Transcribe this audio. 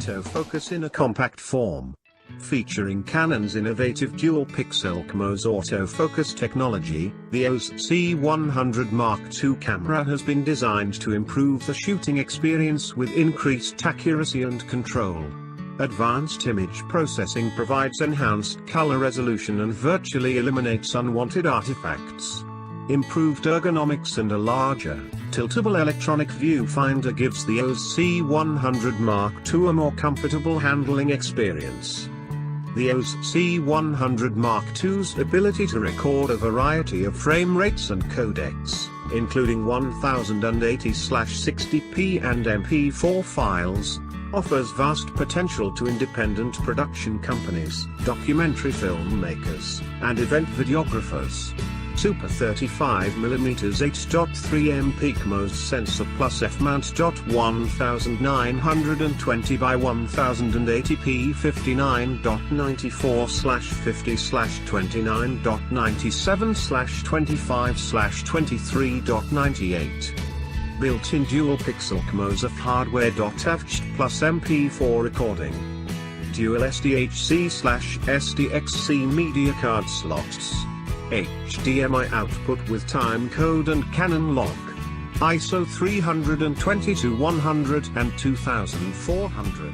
autofocus in a compact form. Featuring Canon's innovative dual-pixel CMOS autofocus technology, the EOS C100 Mark II camera has been designed to improve the shooting experience with increased accuracy and control. Advanced image processing provides enhanced color resolution and virtually eliminates unwanted artifacts. Improved ergonomics and a larger, tiltable electronic viewfinder gives the EOS C100 Mark II a more comfortable handling experience. The EOS C100 Mark II's ability to record a variety of frame rates and codecs, including 1080/60p and MP4 files, offers vast potential to independent production companies, documentary filmmakers, and event videographers. Super 35mm 8.3MP CMOS sensor plus f-mount. 1920 by 1080p 59.94/50/29.97/25/23.98. Built-in dual-pixel CMOS of hardware. Avged plus MP4 recording. Dual SDHC/SDXC media card slots. HDMI output with timecode and Canon log. ISO 320 to 100 and 2400.